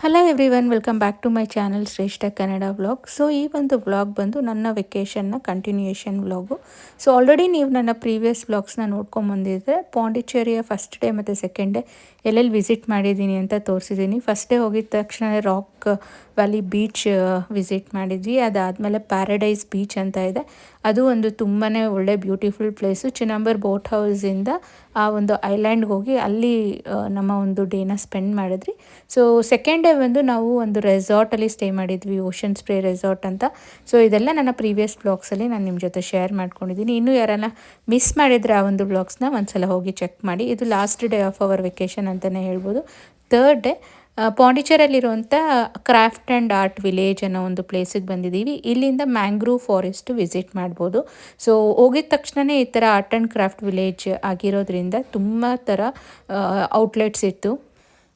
Hello everyone, welcome back to my channel Shreshtha Kannada vlog. So ಈ ಒಂದು vlog ಬಂದು ನನ್ನ ವೆಕೇಷನ್ನ ಕಂಟಿನ್ಯೂಯೇಷನ್ ವ್ಲಾಗು. ಸೊ ಆಲ್ರೆಡಿ ನೀವು ನನ್ನ ಪ್ರೀವಿಯಸ್ ವ್ಲಾಗ್ಸ್ನ ನೋಡ್ಕೊಂಬಂದಿದ್ರೆ ಪಾಂಡಿಚೇರಿಯ ಫಸ್ಟ್ ಡೇ ಮತ್ತು ಸೆಕೆಂಡ್ ಡೇ ಎಲ್ಲೆಲ್ಲಿ ವಿಸಿಟ್ ಮಾಡಿದ್ದೀನಿ ಅಂತ ತೋರಿಸಿದ್ದೀನಿ. ಫಸ್ಟ್ ಡೇ ಹೋಗಿದ ತಕ್ಷಣ ರಾಕ್ ವ್ಯಾಲಿ ಬೀಚ್ ವಿಸಿಟ್ ಮಾಡಿದ್ವಿ. ಅದಾದಮೇಲೆ ಪ್ಯಾರಡೈಸ್ ಬೀಚ್ ಅಂತ ಇದೆ, ಅದು ಒಂದು ತುಂಬಾ ಒಳ್ಳೆ ಬ್ಯೂಟಿಫುಲ್ ಪ್ಲೇಸು. ಚಿನ್ನಂಬರ್ ಬೋಟ್ ಹೌಸಿಂದ ಆ ಒಂದು ಐಲ್ಯಾಂಡ್ಗೆ ಹೋಗಿ ಅಲ್ಲಿ ನಮ್ಮ ಒಂದು ಡೇನ ಸ್ಪೆಂಡ್ ಮಾಡಿದ್ವಿ. ಸೊ ಸೆಕೆಂಡ್ ಡೇ ಬಂದು ನಾವು ಒಂದು ರೆಸಾರ್ಟಲ್ಲಿ ಸ್ಟೇ ಮಾಡಿದ್ವಿ, ಓಷನ್ ಸ್ಪ್ರೇ ರೆಸಾರ್ಟ್ ಅಂತ. ಸೊ ಇದೆಲ್ಲ ನನ್ನ ಪ್ರೀವಿಯಸ್ ವ್ಲಾಗ್ಸಲ್ಲಿ ನಾನು ನಿಮ್ಮ ಜೊತೆ ಶೇರ್ ಮಾಡ್ಕೊಂಡಿದ್ದೀನಿ. ಇನ್ನೂ ಯಾರನ್ನ ಮಿಸ್ ಮಾಡಿದರೆ ಆ ಒಂದು ವ್ಲಾಗ್ಸ್ನ ಒಂದ್ಸಲ ಹೋಗಿ ಚೆಕ್ ಮಾಡಿ. ಇದು last day of our vacation ಅಂತಲೇ ಹೇಳ್ಬೋದು. ಥರ್ಡ್ ಡೇ ಪಾಂಡಿಚೇರಿಯಲ್ಲಿರುವಂಥ ಕ್ರಾಫ್ಟ್ ಆ್ಯಂಡ್ ಆರ್ಟ್ ವಿಲೇಜ್ ಅನ್ನೋ ಒಂದು ಪ್ಲೇಸಿಗೆ ಬಂದಿದ್ದೀವಿ. ಇಲ್ಲಿಂದ ಮ್ಯಾಂಗ್ರೂವ್ ಫಾರೆಸ್ಟ್ ವಿಸಿಟ್ ಮಾಡ್ಬೋದು. ಸೊ ಹೋಗಿದ ತಕ್ಷಣವೇ ಈ ಥರ ಆರ್ಟ್ ಆ್ಯಂಡ್ ಕ್ರಾಫ್ಟ್ ವಿಲೇಜ್ ಆಗಿರೋದ್ರಿಂದ ತುಂಬ ಥರ ಔಟ್ಲೆಟ್ಸ್ ಇತ್ತು.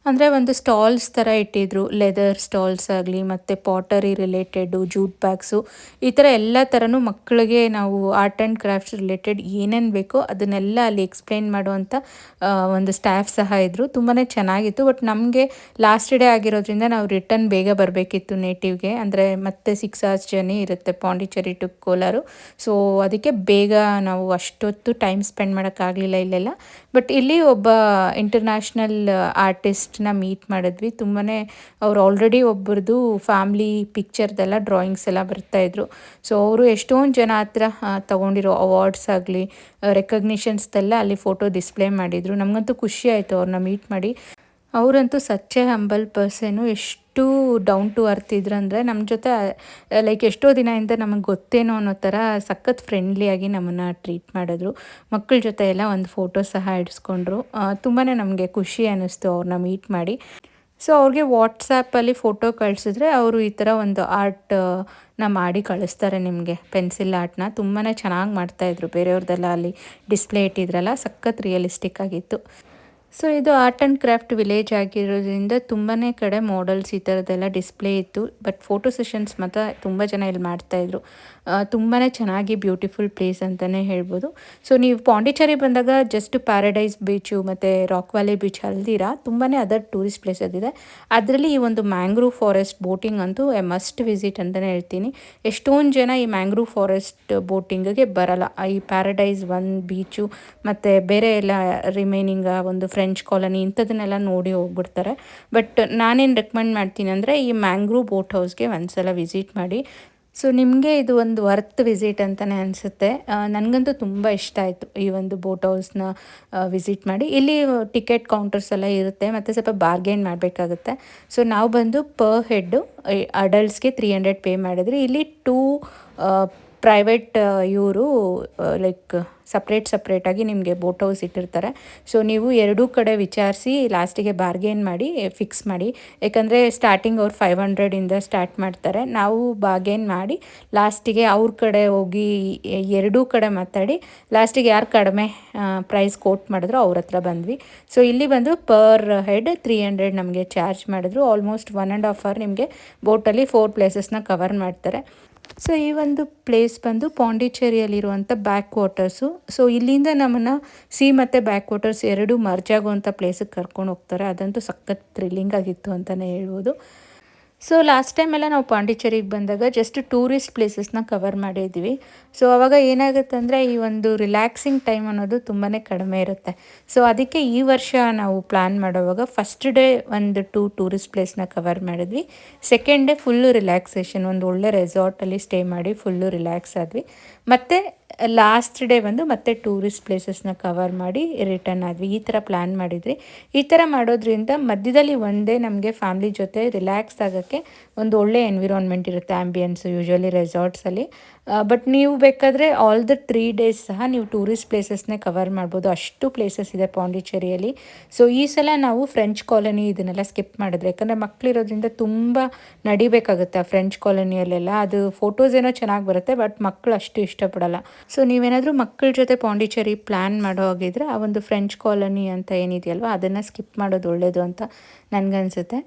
ಅಂದರೆ ಒಂದು ಸ್ಟಾಲ್ಸ್ ಥರ ಇಟ್ಟಿದ್ರು, ಲೆದರ್ ಸ್ಟಾಲ್ಸ್ ಆಗಲಿ ಮತ್ತು ಪಾಟರಿ ರಿಲೇಟೆಡು, ಜೂಟ್ ಬ್ಯಾಗ್ಸು, ಈ ಥರ ಎಲ್ಲ ಥರನೂ ಮಕ್ಕಳಿಗೆ ನಾವು ಆರ್ಟ್ ಆ್ಯಂಡ್ ಕ್ರಾಫ್ಟ್ಸ್ ರಿಲೇಟೆಡ್ ಏನೇನು ಬೇಕೋ ಅದನ್ನೆಲ್ಲ ಅಲ್ಲಿ ಎಕ್ಸ್ಪ್ಲೈನ್ ಮಾಡುವಂಥ ಒಂದು ಸ್ಟಾಫ್ ಸಹ ಇದ್ದರು. ತುಂಬಾ ಚೆನ್ನಾಗಿತ್ತು. ಬಟ್ ನಮಗೆ ಲಾಸ್ಟ್ ಡೇ ಆಗಿರೋದ್ರಿಂದ ನಾವು ರಿಟರ್ನ್ ಬೇಗ ಬರಬೇಕಿತ್ತು ನೇಟಿವ್ಗೆ. ಅಂದರೆ ಮತ್ತೆ 6 hours ಜರ್ನಿ ಇರುತ್ತೆ ಪಾಂಡಿಚೇರಿ ಟು ಕೋಲಾರು. ಸೊ ಅದಕ್ಕೆ ಬೇಗ ನಾವು ಅಷ್ಟೊತ್ತು ಟೈಮ್ ಸ್ಪೆಂಡ್ ಮಾಡೋಕ್ಕಾಗಲಿಲ್ಲ ಇಲ್ಲೆಲ್ಲ. ಬಟ್ ಇಲ್ಲಿ ಒಬ್ಬ ಇಂಟರ್ನ್ಯಾಷನಲ್ ಆರ್ಟಿಸ್ಟ್ನ ಮೀಟ್ ಮಾಡಿದ್ವಿ. ತುಂಬಾ ಅವ್ರು ಆಲ್ರೆಡಿ ಒಬ್ಬರದು ಫ್ಯಾಮ್ಲಿ ಪಿಕ್ಚರ್ದೆಲ್ಲ ಡ್ರಾಯಿಂಗ್ಸ್ ಎಲ್ಲ ಬರ್ತಾಯಿದ್ರು. ಸೊ ಅವರು ಎಷ್ಟೊಂದು ಜನ ಹತ್ರ ತೊಗೊಂಡಿರೋ ಅವಾರ್ಡ್ಸ್ ಆಗಲಿ ರೆಕಗ್ನಿಷನ್ಸ್ದೆಲ್ಲ ಅಲ್ಲಿ ಫೋಟೋ ಡಿಸ್ಪ್ಲೇ ಮಾಡಿದರು. ನಮಗಂತೂ ಖುಷಿ ಆಯಿತು ಅವ್ರನ್ನ ಮೀಟ್ ಮಾಡಿ. ಅವರಂತೂ ಸಚ್ ಎ ಹಂಬಲ್ ಪರ್ಸನು. ಎಷ್ಟು ಡೌನ್ ಟು ಅರ್ತ್ ಇದ್ರು ಅಂದರೆ ನಮ್ಮ ಜೊತೆ ಲೈಕ್ ಎಷ್ಟೋ ದಿನದಿಂದ ನಮಗೆ ಗೊತ್ತೇನೋ ಅನ್ನೋ ಥರ ಸಖತ್ ಫ್ರೆಂಡ್ಲಿಯಾಗಿ ನಮ್ಮನ್ನು ಟ್ರೀಟ್ ಮಾಡಿದ್ರು. ಮಕ್ಕಳ ಜೊತೆ ಎಲ್ಲ ಒಂದು ಫೋಟೋ ಸಹ ಇಡಿಸ್ಕೊಂಡ್ರು. ತುಂಬಾ ನಮಗೆ ಖುಷಿ ಅನ್ನಿಸ್ತು ಅವ್ರನ್ನ ಮೀಟ್ ಮಾಡಿ. ಸೊ ಅವ್ರಿಗೆ ವಾಟ್ಸಾಪಲ್ಲಿ ಫೋಟೋ ಕಳಿಸಿದ್ರೆ ಅವರು ಈ ಥರ ಒಂದು ಆರ್ಟ್ನ ಮಾಡಿ ಕಳಿಸ್ತಾರೆ ನಿಮಗೆ, ಪೆನ್ಸಿಲ್ ಆರ್ಟ್ನ. ತುಂಬಾ ಚೆನ್ನಾಗಿ ಮಾಡ್ತಾಯಿದ್ರು. ಬೇರೆಯವ್ರದ್ದೆಲ್ಲ ಅಲ್ಲಿ ಡಿಸ್ಪ್ಲೇ ಇಟ್ಟಿದ್ರಲ್ಲ, ಸಖತ್ ರಿಯಲಿಸ್ಟಿಕ್ ಆಗಿತ್ತು. ಸೊ ಇದು ಆರ್ಟ್ ಆ್ಯಂಡ್ ಕ್ರಾಫ್ಟ್ ವಿಲೇಜ್ ಆಗಿರೋದ್ರಿಂದ ತುಂಬಾ ಕಡೆ ಮಾಡಲ್ಸ್ ಈ ಥರದ್ದೆಲ್ಲ ಡಿಸ್ಪ್ಲೇ ಇತ್ತು. ಬಟ್ ಫೋಟೋ ಸೆಷನ್ಸ್ ಮಾತ್ರ ತುಂಬ ಜನ ಇಲ್ಲಿ ಮಾಡ್ತಾಯಿದ್ರು. ತುಂಬಾ ಚೆನ್ನಾಗಿ ಬ್ಯೂಟಿಫುಲ್ ಪ್ಲೇಸ್ ಅಂತಲೇ ಹೇಳ್ಬೋದು. ಸೊ ನೀವು ಪಾಂಡಿಚೇರಿ ಬಂದಾಗ ಜಸ್ಟ್ ಪ್ಯಾರಡೈಸ್ ಬೀಚು ಮತ್ತು ರಾಕ್ ವ್ಯಾಲಿ ಬೀಚ್ ಅಲ್ದಿರ ತುಂಬಾ ಅದರ್ ಟೂರಿಸ್ಟ್ ಪ್ಲೇಸಸ್ ಇದೆ. ಅದರಲ್ಲಿ ಈ ಒಂದು ಮ್ಯಾಂಗ್ರೂವ್ ಫಾರೆಸ್ಟ್ ಬೋಟಿಂಗ್ ಅಂತೂ ಎ ಮಸ್ಟ್ ವಿಸಿಟ್ ಅಂತಲೇ ಹೇಳ್ತೀನಿ. ಎಷ್ಟೊಂದು ಜನ ಈ ಮ್ಯಾಂಗ್ರೂವ್ ಫಾರೆಸ್ಟ್ ಬೋಟಿಂಗಿಗೆ ಬರಲ್ಲ. ಈ ಪ್ಯಾರಡೈಸ್ ಬೀಚು ಮತ್ತು ಬೇರೆ ಎಲ್ಲ ರಿಮೈನಿಂಗ್ ಒಂದು ಫ್ರೆಂಚ್ ಕಾಲನಿ ಇಂಥದನ್ನೆಲ್ಲ ನೋಡಿ ಹೋಗ್ಬಿಡ್ತಾರೆ. ಬಟ್ ನಾನೇನು ರೆಕಮೆಂಡ್ ಮಾಡ್ತೀನಿ ಅಂದರೆ ಈ ಮ್ಯಾಂಗ್ರೂವ್ ಬೋಟ್ ಹೌಸ್ಗೆ ಒಂದ್ಸಲ ವಿಸಿಟ್ ಮಾಡಿ. ಸೊ ನಿಮಗೆ ಇದು ಒಂದು ವರ್ತ್ ವಿಸಿಟ್ ಅಂತಲೇ ಅನಿಸುತ್ತೆ. ನನಗಂತೂ ತುಂಬ ಇಷ್ಟ ಆಯಿತು ಈ ಒಂದು ಬೋಟ್ ಹೌಸ್ನ ವಿಸಿಟ್ ಮಾಡಿ. ಇಲ್ಲಿ ಟಿಕೆಟ್ ಕೌಂಟರ್ಸ್ ಎಲ್ಲ ಇರುತ್ತೆ ಮತ್ತು ಸ್ವಲ್ಪ ಬಾರ್ಗೇನ್ ಮಾಡಬೇಕಾಗುತ್ತೆ. ಸೊ ನಾವು ಬಂದು ಪರ್ ಹೆಡ್ಡು ಅಡಲ್ಟ್ಸ್ಗೆ 300 ಪೇ ಮಾಡಿದ್ರಿ. ಇಲ್ಲಿ 2 ಪ್ರೈವೇಟ್ ಇವರು ಲೈಕ್ ಸಪ್ರೇಟಾಗಿ ನಿಮಗೆ ಬೋಟ್ ಹೌಸ್ ಇಟ್ಟಿರ್ತಾರೆ. ಸೊ ನೀವು ಎರಡೂ ಕಡೆ ವಿಚಾರಿಸಿ ಲಾಸ್ಟಿಗೆ ಬಾರ್ಗೇನ್ ಮಾಡಿ ಫಿಕ್ಸ್ ಮಾಡಿ. ಯಾಕಂದರೆ ಸ್ಟಾರ್ಟಿಂಗ್ ಅವ್ರು 500ಇಂದ ಸ್ಟಾರ್ಟ್ ಮಾಡ್ತಾರೆ. ನಾವು ಬಾರ್ಗೇನ್ ಮಾಡಿ ಲಾಸ್ಟಿಗೆ ಅವ್ರ ಕಡೆ ಹೋಗಿ ಎರಡೂ ಕಡೆ ಮಾತಾಡಿ ಲಾಸ್ಟಿಗೆ ಯಾರು ಕಡಿಮೆ ಪ್ರೈಸ್ ಕೋಟ್ ಮಾಡಿದ್ರು ಅವ್ರ ಹತ್ರ ಬಂದ್ವಿ. ಸೊ ಇಲ್ಲಿ ಬಂದು ಪರ್ ಹೆಡ್ 300 ನಮಗೆ ಚಾರ್ಜ್ ಮಾಡಿದ್ರು. ಆಲ್ಮೋಸ್ಟ್ 1.5 hour ನಿಮಗೆ ಬೋಟಲ್ಲಿ 4 ಪ್ಲೇಸಸ್ನ ಕವರ್ ಮಾಡ್ತಾರೆ. ಸೊ ಈ ಒಂದು ಪ್ಲೇಸ್ ಬಂದು ಪಾಂಡಿಚೇರಿಯಲ್ಲಿರುವಂಥ ಬ್ಯಾಕ್ ವಾಟರ್ಸು. ಸೊ ಇಲ್ಲಿಂದ ನಮ್ಮನ್ನು ಸಿ ಮತ್ತು ಬ್ಯಾಕ್ ವಾಟರ್ಸ್ ಎರಡೂ ಮರ್ಜ್ ಆಗುವಂಥ ಪ್ಲೇಸಿಗೆ ಕರ್ಕೊಂಡು ಹೋಗ್ತಾರೆ. ಅದಂತೂ ಸಖತ್ ಥ್ರಿಲ್ಲಿಂಗ್ ಆಗಿತ್ತು ಅಂತಲೇ ಹೇಳ್ಬೋದು. ಸೊ ಲಾಸ್ಟ್ ಟೈಮೆಲ್ಲ ನಾವು ಪಾಂಡಿಚೇರಿಗೆ ಬಂದಾಗ ಜಸ್ಟ್ ಟೂರಿಸ್ಟ್ ಪ್ಲೇಸಸ್ನ ಕವರ್ ಮಾಡಿದ್ವಿ. ಸೊ ಆವಾಗ ಏನಾಗುತ್ತೆ ಅಂದರೆ ಈ ಒಂದು ರಿಲ್ಯಾಕ್ಸಿಂಗ್ ಟೈಮ್ ಅನ್ನೋದು ತುಂಬಾ ಕಡಿಮೆ ಇರುತ್ತೆ. ಸೊ ಅದಕ್ಕೆ ಈ ವರ್ಷ ನಾವು ಪ್ಲ್ಯಾನ್ ಮಾಡೋವಾಗ ಫಸ್ಟ್ ಡೇ ಒಂದು 2 ಟೂರಿಸ್ಟ್ ಪ್ಲೇಸ್ನ ಕವರ್ ಮಾಡಿದ್ವಿ. ಸೆಕೆಂಡ್ ಡೇ ಫುಲ್ಲು ರಿಲ್ಯಾಕ್ಸೇಷನ್, ಒಂದು ಒಳ್ಳೆ ರೆಸಾರ್ಟಲ್ಲಿ ಸ್ಟೇ ಮಾಡಿ ಫುಲ್ಲು ರಿಲ್ಯಾಕ್ಸ್ ಆದ್ವಿ. ಮತ್ತು ಲಾಸ್ಟ್ ಡೇ ಬಂದು ಮತ್ತೆ ಟೂರಿಸ್ಟ್ ಪ್ಲೇಸಸ್ನ ಕವರ್ ಮಾಡಿ ರಿಟರ್ನ್ ಆದ್ವಿ. ಈ ಥರ ಪ್ಲ್ಯಾನ್ ಮಾಡಿದ್ವಿ. ಈ ಥರ ಮಾಡೋದ್ರಿಂದ ಮಧ್ಯದಲ್ಲಿ ಒಂದೇ ನಮಗೆ ಫ್ಯಾಮ್ಲಿ ಜೊತೆ ರಿಲ್ಯಾಕ್ಸ್ ಆಗೋಕ್ಕೆ ಒಂದು ಒಳ್ಳೆ ಎನ್ವಿರಾನ್ಮೆಂಟ್ ಇರುತ್ತೆ, ಆ್ಯಂಬಿಯನ್ಸು ಯೂಶ್ವಲಿ ರೆಸಾರ್ಟ್ಸಲ್ಲಿ. ಬಟ್ ನೀವು ಬೇಕಾದರೆ ಆಲ್ ದ 3 days ಸಹ ನೀವು ಟೂರಿಸ್ಟ್ ಪ್ಲೇಸಸ್ನೇ ಕವರ್ ಮಾಡ್ಬೋದು. ಅಷ್ಟು ಪ್ಲೇಸಸ್ ಇದೆ ಪಾಂಡಿಚೇರಿಯಲ್ಲಿ. ಸೊ ಈ ಸಲ ನಾವು ಫ್ರೆಂಚ್ ಕಾಲನಿ ಇದನ್ನೆಲ್ಲ ಸ್ಕಿಪ್ ಮಾಡಿದ್ರೆ, ಯಾಕಂದರೆ ಮಕ್ಕಳಿರೋದ್ರಿಂದ ತುಂಬ ನಡಿಬೇಕಾಗುತ್ತೆ ಆ ಫ್ರೆಂಚ್ ಕಾಲೋನಿಯಲ್ಲೆಲ್ಲ. ಅದು ಫೋಟೋಸ್ ಏನೋ ಚೆನ್ನಾಗಿ ಬರುತ್ತೆ, ಬಟ್ ಮಕ್ಕಳು ಅಷ್ಟು ಇಷ್ಟಪಡಲ್ಲ. ಸೊ ನೀವೇನಾದರೂ ಮಕ್ಕಳ ಜೊತೆ ಪಾಂಡಿಚೇರಿ ಪ್ಲ್ಯಾನ್ ಮಾಡೋ ಹಾಗಿದ್ರೆ ಆ ಒಂದು ಫ್ರೆಂಚ್ ಕಾಲೋನಿ ಅಂತ ಏನಿದೆಯಲ್ವ ಅದನ್ನು ಸ್ಕಿಪ್ ಮಾಡೋದು ಒಳ್ಳೆಯದು ಅಂತ ನನಗನ್ಸುತ್ತೆ.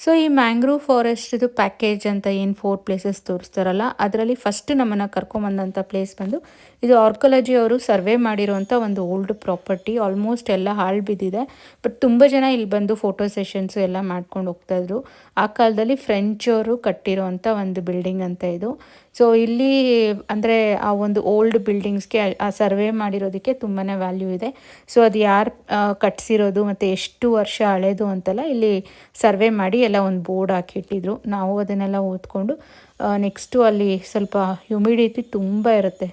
ಸೊ ಈ ಮ್ಯಾಂಗ್ರೋವ್ ಫಾರೆಸ್ಟ್ದು ಪ್ಯಾಕೇಜ್ ಅಂತ ಏನು 4 ಪ್ಲೇಸಸ್ ತೋರಿಸ್ತಾರಲ್ಲ, ಅದರಲ್ಲಿ ಫಸ್ಟ್ ನಮ್ಮನ್ನು ಕರ್ಕೊಂಬಂದಂಥ ಪ್ಲೇಸ್ ಬಂದು ಇದು ಆರ್ಕಿಯಾಲಜಿ ಅವರು ಸರ್ವೆ ಮಾಡಿರುವಂಥ ಒಂದು ಓಲ್ಡ್ ಪ್ರಾಪರ್ಟಿ. ಆಲ್ಮೋಸ್ಟ್ ಎಲ್ಲ ಹಾಳು ಬಿದ್ದಿದೆ. ಬಟ್ ತುಂಬ ಜನ ಇಲ್ಲಿ ಬಂದು ಫೋಟೋ ಸೆಷನ್ಸು ಎಲ್ಲ ಮಾಡ್ಕೊಂಡು ಹೋಗ್ತಾಯಿದ್ರು. ಆ ಕಾಲದಲ್ಲಿ ಫ್ರೆಂಚ್ ಅವರು ಕಟ್ಟಿರೋವಂಥ ಒಂದು ಬಿಲ್ಡಿಂಗ್ ಅಂತ ಇದು. ಸೊ ಇಲ್ಲಿ ಅಂದರೆ ಆ ಒಂದು ಓಲ್ಡ್ ಬಿಲ್ಡಿಂಗ್ಸ್ಗೆ ಆ ಸರ್ವೆ ಮಾಡಿರೋದಕ್ಕೆ ತುಂಬಾ ವ್ಯಾಲ್ಯೂ ಇದೆ. ಸೊ ಅದು ಯಾರು ಕಟ್ಸಿರೋದು ಮತ್ತು ಎಷ್ಟು ವರ್ಷ ಹಳೇದು ಅಂತೆಲ್ಲ ಇಲ್ಲಿ ಸರ್ವೆ ಮಾಡಿ ಎಲ್ಲ ಒಂದು ಬೋರ್ಡ್ ಹಾಕಿಟ್ಟಿದ್ರು. ನಾವು ಅದನ್ನೆಲ್ಲ ಓದ್ಕೊಂಡು ನೆಕ್ಸ್ಟು ಅಲ್ಲಿ ಸ್ವಲ್ಪ ಹ್ಯುಮಿಡಿಟಿ ತುಂಬ ಇರುತ್ತೆ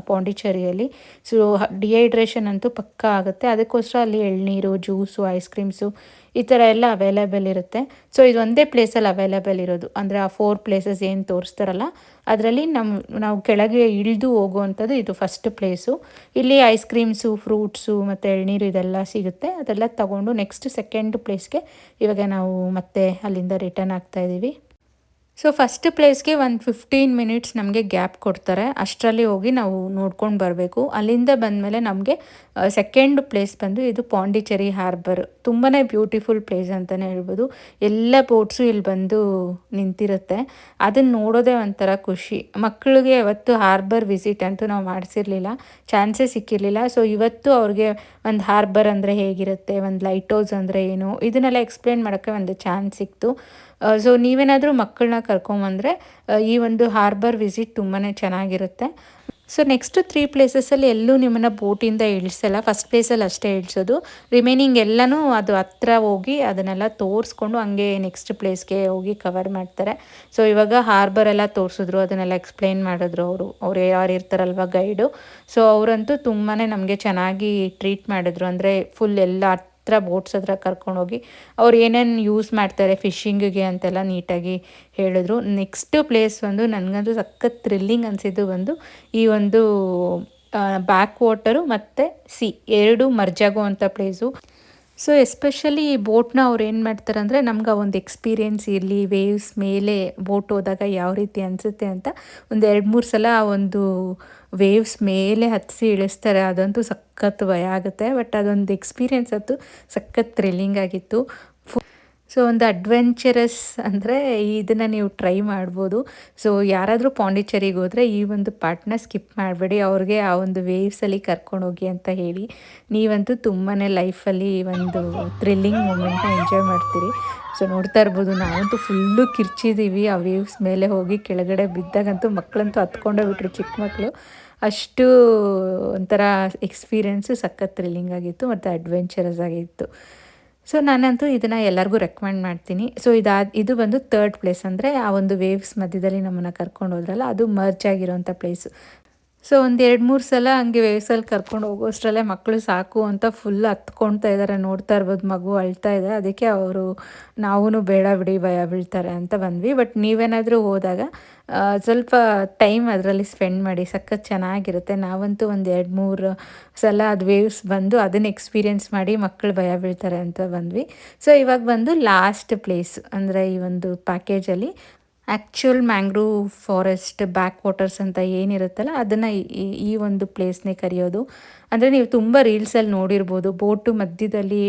ಪಾಂಡಿಚೇರಿಯಲ್ಲಿ. ಸೊ ಡಿಹೈಡ್ರೇಷನ್ ಅಂತೂ ಪಕ್ಕಾ ಆಗುತ್ತೆ. ಅದಕ್ಕೋಸ್ಕರ ಅಲ್ಲಿ ಎಳ್ನೀರು, ಜ್ಯೂಸು, ಐಸ್ ಕ್ರೀಮ್ಸು ಈ ಥರ ಎಲ್ಲ ಅವೈಲೇಬಲ್ ಇರುತ್ತೆ. ಸೊ ಇದು ಒಂದೇ ಪ್ಲೇಸಲ್ಲಿ ಅವೈಲೇಬಲ್ ಇರೋದು. ಅಂದರೆ ಆ 4 ಪ್ಲೇಸಸ್ ಏನು ತೋರಿಸ್ತಾರಲ್ಲ ಅದರಲ್ಲಿ ನಾವು ಕೆಳಗೆ ಇಳಿದು ಹೋಗುವಂಥದ್ದು ಇದು ಫಸ್ಟ್ ಪ್ಲೇಸು. ಇಲ್ಲಿ ಐಸ್ ಕ್ರೀಮ್ಸು, ಫ್ರೂಟ್ಸು ಮತ್ತು ಎಳ್ನೀರು ಇದೆಲ್ಲ ಸಿಗುತ್ತೆ. ಅದೆಲ್ಲ ತಗೊಂಡು ನೆಕ್ಸ್ಟ್ ಸೆಕೆಂಡ್ ಪ್ಲೇಸ್ಗೆ ಇವಾಗ ನಾವು ಮತ್ತೆ ಅಲ್ಲಿಂದ ರಿಟರ್ನ್ ಆಗ್ತಾಯಿದ್ದೀವಿ. ಸೊ ಫಸ್ಟ್ ಪ್ಲೇಸ್ಗೆ ಒಂದು 15 ಮಿನಿಟ್ಸ್ ನಮಗೆ ಗ್ಯಾಪ್ ಕೊಡ್ತಾರೆ. ಅಷ್ಟರಲ್ಲಿ ಹೋಗಿ ನಾವು ನೋಡ್ಕೊಂಡು ಬರಬೇಕು. ಅಲ್ಲಿಂದ ಬಂದಮೇಲೆ ನಮಗೆ ಸೆಕೆಂಡ್ ಪ್ಲೇಸ್ ಬಂದು ಇದು ಪಾಂಡಿಚೇರಿ ಹಾರ್ಬರ್. ತುಂಬಾ ಬ್ಯೂಟಿಫುಲ್ ಪ್ಲೇಸ್ ಅಂತಲೇ ಹೇಳ್ಬೋದು. ಎಲ್ಲ ಬೋಟ್ಸು ಇಲ್ಲಿ ಬಂದು ನಿಂತಿರುತ್ತೆ. ಅದನ್ನು ನೋಡೋದೇ ಒಂಥರ ಖುಷಿ. ಮಕ್ಕಳಿಗೆ ಯಾವತ್ತು ಹಾರ್ಬರ್ ವಿಸಿಟ್ ಅಂತೂ ನಾವು ಮಾಡಿಸಿರಲಿಲ್ಲ, ಚಾನ್ಸೇ ಸಿಕ್ಕಿರಲಿಲ್ಲ. ಸೊ ಇವತ್ತು ಅವ್ರಿಗೆ ಒಂದು ಹಾರ್ಬರ್ ಅಂದರೆ ಹೇಗಿರುತ್ತೆ, ಒಂದು ಲೈಟ್ ಹೌಸ್ ಅಂದರೆ ಏನು, ಇದನ್ನೆಲ್ಲ ಎಕ್ಸ್ಪ್ಲೇನ್ ಮಾಡೋಕ್ಕೆ ಒಂದು ಚಾನ್ಸ್ ಸಿಕ್ತು. ಸೊ ನೀವೇನಾದರೂ ಮಕ್ಕಳನ್ನ ಕರ್ಕೊಂಬಂದರೆ ಈ ಒಂದು ಹಾರ್ಬರ್ ವಿಸಿಟ್ ತುಂಬಾ ಚೆನ್ನಾಗಿರುತ್ತೆ. ಸೊ ನೆಕ್ಸ್ಟು 3 ಪ್ಲೇಸಸಲ್ಲಿ ಎಲ್ಲೂ ನಿಮ್ಮನ್ನು ಬೋಟಿಂದ ಇಳಿಸಲ್ಲ. ಫಸ್ಟ್ ಪ್ಲೇಸಲ್ಲಿ ಅಷ್ಟೇ ಇಳಿಸೋದು. ರಿಮೈನಿಂಗ್ ಎಲ್ಲನೂ ಅದು ಹತ್ರ ಹೋಗಿ ಅದನ್ನೆಲ್ಲ ತೋರಿಸ್ಕೊಂಡು ಹಂಗೆ ನೆಕ್ಸ್ಟ್ ಪ್ಲೇಸ್ಗೆ ಹೋಗಿ ಕವರ್ ಮಾಡ್ತಾರೆ. ಸೊ ಇವಾಗ ಹಾರ್ಬರ್ ಎಲ್ಲ ತೋರಿಸಿದ್ರು, ಅದನ್ನೆಲ್ಲ ಎಕ್ಸ್ಪ್ಲೇನ್ ಮಾಡಿದ್ರು ಅವರು ಯಾರು ಇರ್ತಾರಲ್ವ ಗೈಡು. ಸೊ ಅವರಂತೂ ತುಂಬಾ ನಮಗೆ ಚೆನ್ನಾಗಿ ಟ್ರೀಟ್ ಮಾಡಿದ್ರು. ಅಂದರೆ ಫುಲ್ ಎಲ್ಲ ಹತ್ರ ಬೋಟ್ಸ್ ಹತ್ರ ಕರ್ಕೊಂಡೋಗಿ ಅವ್ರು ಏನೇನು ಯೂಸ್ ಮಾಡ್ತಾರೆ ಫಿಶಿಂಗಿಗೆ ಅಂತೆಲ್ಲ ನೀಟಾಗಿ ಹೇಳಿದ್ರು. ನೆಕ್ಸ್ಟ್ ಪ್ಲೇಸ್ ಒಂದು ನನಗಂತೂ ಸಖತ್ ಥ್ರಿಲ್ಲಿಂಗ್ ಅನಿಸಿದ್ದು ಬಂದು ಈ ಒಂದು ಬ್ಯಾಕ್ ವಾಟರು ಮತ್ತು ಎರಡು ಮರ್ಜ್ ಆಗುವಂಥ ಪ್ಲೇಸು. ಸೊ ಎಸ್ಪೆಷಲಿ ಈ ಬೋಟ್ನ ಅವ್ರು ಏನು ಮಾಡ್ತಾರೆ ಅಂದರೆ ನಮ್ಗೆ ಆ ಒಂದು ಎಕ್ಸ್ಪೀರಿಯೆನ್ಸ್ ಇರಲಿ, ವೇವ್ಸ್ ಮೇಲೆ ಬೋಟ್ ಹೋದಾಗ ಯಾವ ರೀತಿ ಅನಿಸುತ್ತೆ ಅಂತ ಒಂದು 2-3 ಸಲ ಆ ಒಂದು ವೇವ್ಸ್ ಮೇಲೆ ಹತ್ತಿಸಿ ಇಳಿಸ್ತಾರೆ. ಅದಂತೂ ಸಖತ್ ಭಯ ಆಗುತ್ತೆ. ಬಟ್ ಅದೊಂದು ಎಕ್ಸ್ಪೀರಿಯೆನ್ಸ್ ಅಂತೂ ಸಖತ್ ಥ್ರಿಲ್ಲಿಂಗ್ ಆಗಿತ್ತು. ಸೊ ಒಂದು ಅಡ್ವೆಂಚರಸ್ ಅಂದರೆ ಇದನ್ನು ನೀವು ಟ್ರೈ ಮಾಡ್ಬೋದು. ಸೊ ಯಾರಾದರೂ ಪಾಂಡಿಚೇರಿಗೆ ಹೋದರೆ ಈ ಒಂದು ಪಾರ್ಟ್ನ ಸ್ಕಿಪ್ ಮಾಡಬೇಡಿ. ಅವ್ರಿಗೆ ಆ ಒಂದು ವೇವ್ಸಲ್ಲಿ ಕರ್ಕೊಂಡೋಗಿ ಅಂತ ಹೇಳಿ. ನೀವಂತೂ ತುಂಬಾ ಲೈಫಲ್ಲಿ ಒಂದು ಥ್ರಿಲ್ಲಿಂಗ್ ಮೂಮೆಂಟ್ನ ಎಂಜಾಯ್ ಮಾಡ್ತೀರಿ. ಸೊ ನೋಡ್ತಾ ಇರ್ಬೋದು, ನಾವಂತೂ ಫುಲ್ಲು ಕಿರ್ಚಿದ್ದೀವಿ. ಆ ವೇವ್ಸ್ ಮೇಲೆ ಹೋಗಿ ಕೆಳಗಡೆ ಬಿದ್ದಾಗಂತೂ ಮಕ್ಕಳಂತೂ ಹತ್ಕೊಂಡೇ ಬಿಟ್ರು, ಚಿಕ್ಕ ಮಕ್ಕಳು. ಅಷ್ಟು ಒಂಥರ ಎಕ್ಸ್ಪೀರಿಯೆನ್ಸು ಸಖತ್ ಥ್ರಿಲ್ಲಿಂಗ್ ಆಗಿತ್ತು ಮತ್ತು ಅಡ್ವೆಂಚರಸ್ ಆಗಿತ್ತು. ಸೊ ನಾನಂತೂ ಇದನ್ನು ಎಲ್ಲರಿಗೂ ರೆಕಮೆಂಡ್ ಮಾಡ್ತೀನಿ. ಸೊ ಇದು ಬಂದು 3rd ಪ್ಲೇಸ್. ಅಂದರೆ ಆ ಒಂದು ವೇವ್ಸ್ ಮಧ್ಯದಲ್ಲಿ ನಮ್ಮನ್ನು ಕರ್ಕೊಂಡು ಹೋದ್ರಲ್ಲ, ಅದು ಮರ್ಜ್ ಆಗಿರೋಂಥ ಪ್ಲೇಸು. ಸೊ ಒಂದು 2-3 ಸಲ ಹಂಗೆ ವೇವ್ಸಲ್ಲಿ ಕರ್ಕೊಂಡು ಹೋಗೋಷ್ಟರಲ್ಲೇ ಮಕ್ಕಳು ಸಾಕು ಅಂತ ಫುಲ್ ಹತ್ಕೊಳ್ತಾ ಇದ್ದಾರೆ. ನೋಡ್ತಾ ಇರ್ಬೋದು, ಮಗು ಅಳ್ತಾ ಇದೆ. ಅದಕ್ಕೆ ಅವರು ನಾವೂ ಬೇಡ ಬಿಡಿ, ಭಯ ಬೀಳ್ತಾರೆ ಅಂತ ಬಂದ್ವಿ. ಬಟ್ ನೀವೇನಾದರೂ ಹೋದಾಗ ಸ್ವಲ್ಪ ಟೈಮ್ ಅದರಲ್ಲಿ ಸ್ಪೆಂಡ್ ಮಾಡಿ, ಸಖತ್ ಚೆನ್ನಾಗಿರುತ್ತೆ. ನಾವಂತೂ ಒಂದು 2-3 ಸಲ ಅದು ವೇವ್ಸ್ ಬಂದು ಅದನ್ನು ಎಕ್ಸ್ಪೀರಿಯೆನ್ಸ್ ಮಾಡಿ ಮಕ್ಕಳು ಭಯ ಬೀಳ್ತಾರೆ ಅಂತ ಬಂದ್ವಿ. ಸೊ ಇವಾಗ ಬಂದು ಲಾಸ್ಟ್ ಪ್ಲೇಸ್ ಅಂದರೆ ಈ ಒಂದು ಪ್ಯಾಕೇಜಲ್ಲಿ actual mangrove forest backwaters ಅಂತ ಏನಿರುತ್ತಲ್ಲ ಅದನ್ನು ಈ ಒಂದು ಪ್ಲೇಸ್ನೇ ಕರೆಯೋದು. ಅಂದರೆ ನೀವು ತುಂಬ ರೀಲ್ಸಲ್ಲಿ ನೋಡಿರ್ಬೋದು, ಬೋಟು ಮಧ್ಯದಲ್ಲಿ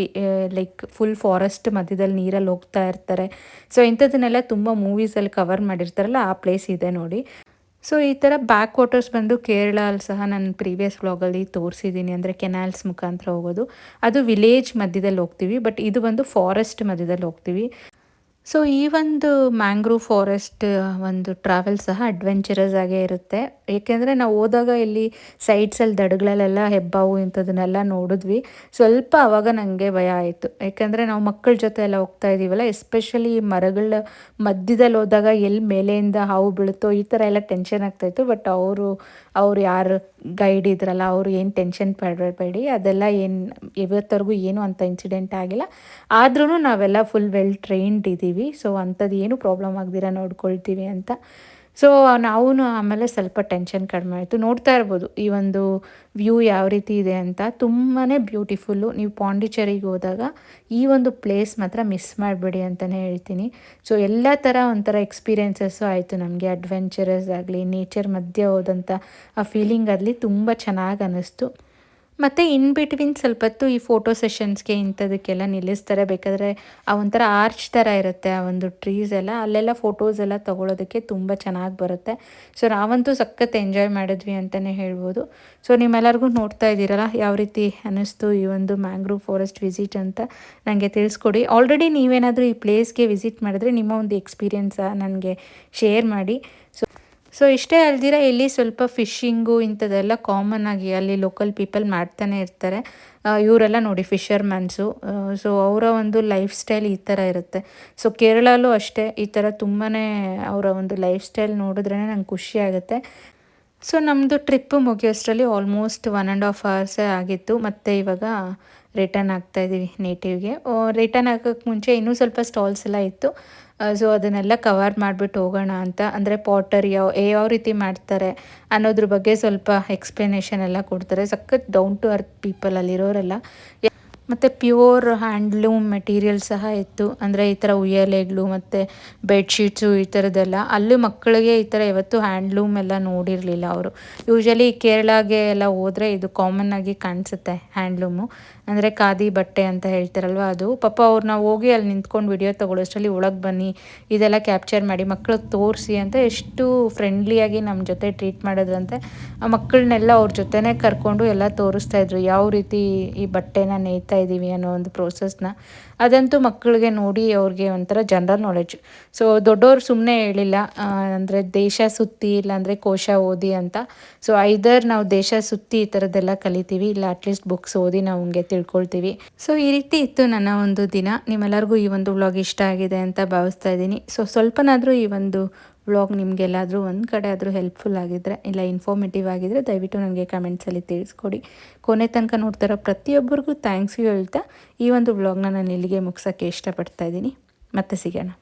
ಲೈಕ್ ಫುಲ್ ಫಾರೆಸ್ಟ್ ಮಧ್ಯದಲ್ಲಿ ನೀರಲ್ಲಿ ಹೋಗ್ತಾ ಇರ್ತಾರೆ. ಸೊ ಇಂಥದ್ದನ್ನೆಲ್ಲ ತುಂಬ ಮೂವೀಸಲ್ಲಿ ಕವರ್ ಮಾಡಿರ್ತಾರಲ್ಲ, ಆ ಪ್ಲೇಸ್ ಇದೆ ನೋಡಿ. ಸೊ ಈ ಥರ ಬ್ಯಾಕ್ ವಾಟರ್ಸ್ ಬಂದು ಕೇರಳಲ್ಲಿ ಸಹ ನಾನು ಪ್ರೀವಿಯಸ್ ವ್ಲಾಗಲ್ಲಿ ತೋರಿಸಿದ್ದೀನಿ. ಅಂದರೆ ಕೆನಾಲ್ಸ್ ಮುಖಾಂತರ ಹೋಗೋದು. ಅದು ವಿಲೇಜ್ ಮಧ್ಯದಲ್ಲಿ ಹೋಗ್ತೀವಿ, ಬಟ್ ಇದು ಬಂದು ಫಾರೆಸ್ಟ್ ಮಧ್ಯದಲ್ಲಿ ಹೋಗ್ತೀವಿ. ಸೊ ಈ ಒಂದು ಮ್ಯಾಂಗ್ರೋವ್ ಫಾರೆಸ್ಟ್ ಒಂದು ಟ್ರಾವೆಲ್ ಸಹ ಅಡ್ವೆಂಚರಸ್ ಆಗೇ ಇರುತ್ತೆ. ಏಕೆಂದರೆ ನಾವು ಹೋದಾಗ ಇಲ್ಲಿ ಸೈಡ್ಸಲ್ಲಿ ದಡಗಳಲ್ಲೆಲ್ಲ ಹೆಬ್ಬಾವು ಇಂಥದನ್ನೆಲ್ಲ ನೋಡಿದ್ವಿ. ಸ್ವಲ್ಪ ಆವಾಗ ನನಗೆ ಭಯ ಆಯಿತು. ಯಾಕೆಂದರೆ ನಾವು ಮಕ್ಕಳ ಜೊತೆ ಎಲ್ಲ ಹೋಗ್ತಾ ಇದ್ದೀವಲ್ಲ, ಎಸ್ಪೆಷಲಿ ಮರಗಳ ಮಧ್ಯದಲ್ಲಿ ಹೋದಾಗ ಎಲ್ಲಿ ಮೇಲೆಯಿಂದ ಹಾವು ಬೀಳುತ್ತೋ ಈ ಥರ ಎಲ್ಲ ಟೆನ್ಷನ್ ಆಗ್ತಾಯಿತ್ತು. ಬಟ್ ಅವ್ರು ಯಾರು ಗೈಡ್ ಇದ್ರಲ್ಲ, ಅವರು ಏನು ಟೆನ್ಷನ್ ಪಡಬೇಡಿ, ಅದೆಲ್ಲ ಇವತ್ತವರೆಗೂ ಏನೂ ಅಂಥ ಇನ್ಸಿಡೆಂಟ್ ಆಗಿಲ್ಲ. ಆದ್ರೂ ನಾವೆಲ್ಲ ಫುಲ್ ವೆಲ್ ಟ್ರೈನ್ಡ್ ಇದ್ದೀವಿ. ಸೊ ಅಂಥದ್ದು ಏನು ಪ್ರಾಬ್ಲಮ್ ಆಗದಿರ ನೋಡ್ಕೊಳ್ತೀವಿ ಅಂತ. ಸೊ ನಾವು ಆಮೇಲೆ ಸ್ವಲ್ಪ ಟೆನ್ಷನ್ ಕಡಿಮೆ ಆಯಿತು. ನೋಡ್ತಾ ಇರ್ಬೋದು ಈ ಒಂದು ವ್ಯೂ ಯಾವ ರೀತಿ ಇದೆ ಅಂತ, ತುಂಬಾ ಬ್ಯೂಟಿಫುಲ್ಲು. ನೀವು ಪಾಂಡಿಚೇರಿಗೆ ಹೋದಾಗ ಈ ಒಂದು ಪ್ಲೇಸ್ ಮಾತ್ರ ಮಿಸ್ ಮಾಡಬೇಡಿ ಅಂತಲೇ ಹೇಳ್ತೀನಿ. ಸೊ ಎಲ್ಲ ಥರ ಒಂಥರ ಎಕ್ಸ್ಪೀರಿಯೆನ್ಸಸ್ಸು ಆಯಿತು ನಮಗೆ. ಅಡ್ವೆಂಚರಸ್ ಆಗಲಿ, ನೇಚರ್ ಮಧ್ಯೆ ಹೋದಂಥ ಆ ಫೀಲಿಂಗ್ ಆಗಲಿ ತುಂಬ ಚೆನ್ನಾಗಿ ಅನ್ನಿಸ್ತು. ಮತ್ತು ಇನ್ ಬಿಟ್ವೀನ್ ಸ್ವಲ್ಪ ಹೊತ್ತು ಈ ಫೋಟೋ ಸೆಷನ್ಸ್ಗೆ ಇಂಥದಕ್ಕೆಲ್ಲ ನಿಲ್ಲಿಸ್ತಾರೆ. ಬೇಕಾದರೆ ಆ ಒಂಥರ ಆರ್ಚ್ ಥರ ಇರುತ್ತೆ ಆ ಒಂದು ಟ್ರೀಸ್ ಎಲ್ಲ, ಅಲ್ಲೆಲ್ಲ ಫೋಟೋಸ್ ಎಲ್ಲ ತೊಗೊಳೋದಕ್ಕೆ ತುಂಬ ಚೆನ್ನಾಗಿ ಬರುತ್ತೆ. ಸೊ ನಾವಂತೂ ಸಖತ್ ಎಂಜಾಯ್ ಮಾಡಿದ್ವಿ ಅಂತಲೇ ಹೇಳ್ಬೋದು. ಸೊ ನಿಮ್ಮೆಲ್ಲರಿಗೂ ನೋಡ್ತಾ ಇದ್ದೀರಲ್ಲ ಯಾವ ರೀತಿ ಅನ್ನಿಸ್ತು ಈ ಒಂದು ಮ್ಯಾಂಗ್ರೋವ್ ಫಾರೆಸ್ಟ್ ವಿಸಿಟ್ ಅಂತ ನನಗೆ ತಿಳಿಸ್ಕೊಡಿ. ಆಲ್ರೆಡಿ ನೀವೇನಾದರೂ ಈ ಪ್ಲೇಸ್ಗೆ ವಿಸಿಟ್ ಮಾಡಿದ್ರೆ ನಿಮ್ಮ ಒಂದು ಎಕ್ಸ್ಪೀರಿಯನ್ಸ ನನಗೆ ಶೇರ್ ಮಾಡಿ. ಸೊ ಇಷ್ಟೇ ಅಲ್ದಿರ ಇಲ್ಲಿ ಸ್ವಲ್ಪ ಫಿಶಿಂಗು ಇಂಥದ್ದೆಲ್ಲ ಕಾಮನ್ ಆಗಿ ಅಲ್ಲಿ ಲೋಕಲ್ ಪೀಪಲ್ ಮಾಡ್ತಾನೆ ಇರ್ತಾರೆ. ಇವರೆಲ್ಲ ನೋಡಿ ಫಿಷರ್ಮ್ಯಾನ್ಸು. ಸೊ ಅವರ ಒಂದು ಲೈಫ್ ಸ್ಟೈಲ್ ಈ ಥರ ಇರುತ್ತೆ. ಸೊ ಕೇರಳಲ್ಲೂ ಅಷ್ಟೇ ಈ ಥರ ತುಂಬಾ ಅವರ ಒಂದು ಲೈಫ್ ಸ್ಟೈಲ್ ನೋಡಿದ್ರೇ ನಂಗೆ ಖುಷಿ ಆಗುತ್ತೆ. ಸೊ ನಮ್ಮದು ಟ್ರಿಪ್ಪು ಮುಗಿಯೋಷ್ಟರಲ್ಲಿ ಆಲ್ಮೋಸ್ಟ್ 1.5 ಅವರ್ಸೇ ಆಗಿತ್ತು. ಮತ್ತು ಇವಾಗ ರಿಟರ್ನ್ ಆಗ್ತಾಯಿದ್ದೀವಿ ನೇಟಿವ್ಗೆ. ರಿಟರ್ನ್ ಆಗೋಕ್ಕೆ ಮುಂಚೆ ಇನ್ನೂ ಸ್ವಲ್ಪ ಸ್ಟಾಲ್ಸ್ ಎಲ್ಲ ಇತ್ತು. ಸೊ ಅದನ್ನೆಲ್ಲ ಕವರ್ ಮಾಡಿಬಿಟ್ಟು ಹೋಗೋಣ ಅಂತ. ಅಂದರೆ ಪಾಟರಿ ಯಾವ ರೀತಿ ಮಾಡ್ತಾರೆ ಅನ್ನೋದ್ರ ಬಗ್ಗೆ ಸ್ವಲ್ಪ ಎಕ್ಸ್ಪ್ಲನೇಷನ್ ಎಲ್ಲ ಕೊಡ್ತಾರೆ. ಸಖತ್ ಡೌನ್ ಟು ಅರ್ತ್ ಪೀಪಲ್ ಅಲ್ಲಿರೋರೆಲ್ಲ. ಮತ್ತು ಪ್ಯೂರ್ ಹ್ಯಾಂಡ್ಲೂಮ್ ಮೆಟೀರಿಯಲ್ ಸಹ ಇತ್ತು. ಅಂದರೆ ಈ ಥರ ಉಯ್ಯಾಲೆಗಳು ಮತ್ತು ಬೆಡ್ಶೀಟ್ಸು ಈ ಥರದ್ದೆಲ್ಲ. ಅಲ್ಲಿ ಮಕ್ಕಳಿಗೆ ಈ ಥರ ಯಾವತ್ತೂ ಹ್ಯಾಂಡ್ಲೂಮ್ ಎಲ್ಲ ನೋಡಿರಲಿಲ್ಲ ಅವರು. ಯೂಶ್ವಲಿ ಕೇರಳಗೆ ಎಲ್ಲ ಹೋದರೆ ಇದು ಕಾಮನ್ ಆಗಿ ಕಾಣಿಸುತ್ತೆ ಹ್ಯಾಂಡ್ಲೂಮು. ಅಂದರೆ ಖಾದಿ ಬಟ್ಟೆ ಅಂತ ಹೇಳ್ತಾರಲ್ವ ಅದು. ಪಾಪ ಅವ್ರು ನಾವು ಹೋಗಿ ಅಲ್ಲಿ ನಿಂತ್ಕೊಂಡು ವಿಡಿಯೋ ತೊಗೊಳ್ಳೋಷ್ಟರಲ್ಲಿ ಒಳಗೆ ಬನ್ನಿ ಇದೆಲ್ಲ ಕ್ಯಾಪ್ಚರ್ ಮಾಡಿ ಮಕ್ಳಿಗೆ ತೋರಿಸಿ ಅಂತ ಎಷ್ಟು ಫ್ರೆಂಡ್ಲಿಯಾಗಿ ನಮ್ಮ ಜೊತೆ ಟ್ರೀಟ್ ಮಾಡೋದಂತೆ. ಆ ಮಕ್ಕಳನ್ನೆಲ್ಲ ಅವ್ರ ಜೊತೆನೇ ಕರ್ಕೊಂಡು ಎಲ್ಲ ತೋರಿಸ್ತಾಯಿದ್ರು ಯಾವ ರೀತಿ ಈ ಬಟ್ಟೆನ ನೇಯ್ತಾ ಇದ್ದೀವಿ ಅನ್ನೋ ಒಂದು ಪ್ರೋಸೆಸ್ನ. ಅದಂತೂ ಮಕ್ಕಳಿಗೆ ನೋಡಿ ಅವ್ರಿಗೆ ಒಂಥರ ಜನರಲ್ ನಾಲೆಡ್ಜ್. ಸೊ ದೊಡ್ಡವ್ರು ಸುಮ್ಮನೆ ಹೇಳಿಲ್ಲ, ಅಂದರೆ ದೇಶ ಸುತ್ತಿ ಇಲ್ಲಾಂದರೆ ಕೋಶ ಓದಿ ಅಂತ. ಸೊ ಐದರ್ ನಾವು ದೇಶ ಸುತ್ತಿ ಈ ಥರದ್ದೆಲ್ಲ ಕಲಿತೀವಿ, ಇಲ್ಲ ಅಟ್ಲೀಸ್ಟ್ ಬುಕ್ಸ್ ಓದಿ ನಾವು ಹಂಗೆ ತಿಳ್ಕೊಳ್ತೀವಿ. ಸೊ ಈ ರೀತಿ ಇತ್ತು ನನ್ನ ಒಂದು ದಿನ. ನಿಮ್ಮೆಲ್ಲರಿಗೂ ಈ ಒಂದು ವ್ಲಾಗ್ ಇಷ್ಟ ಆಗಿದೆ ಅಂತ ಭಾವಿಸ್ತಾ ಇದ್ದೀನಿ. ಸೊ ಸ್ವಲ್ಪನಾದರೂ ಈ ಒಂದು ವ್ಲಾಗ್ ನಿಮಗೆಲ್ಲಾದರೂ ಒಂದು ಕಡೆ ಆದರೂ ಹೆಲ್ಪ್ಫುಲ್ ಆಗಿದ್ದರೆ ಇಲ್ಲ ಇನ್ಫಾರ್ಮೇಟಿವ್ ಆಗಿದ್ದರೆ ದಯವಿಟ್ಟು ನನಗೆ ಕಮೆಂಟ್ಸಲ್ಲಿ ತಿಳಿಸ್ಕೊಡಿ. ಕೊನೆ ತನಕ ನೋಡ್ತಾರೋ ಪ್ರತಿಯೊಬ್ಬರಿಗೂ ಥ್ಯಾಂಕ್ಸ್ ಹೇಳ್ತಾ ಈ ಒಂದು ವ್ಲಾಗ್ನ ನಾನು ಇಲ್ಲಿಗೆ ಮುಗಿಸೋಕ್ಕೆ ಇಷ್ಟಪಡ್ತಾ ಇದ್ದೀನಿ. ಮತ್ತೆ ಸಿಗೋಣ.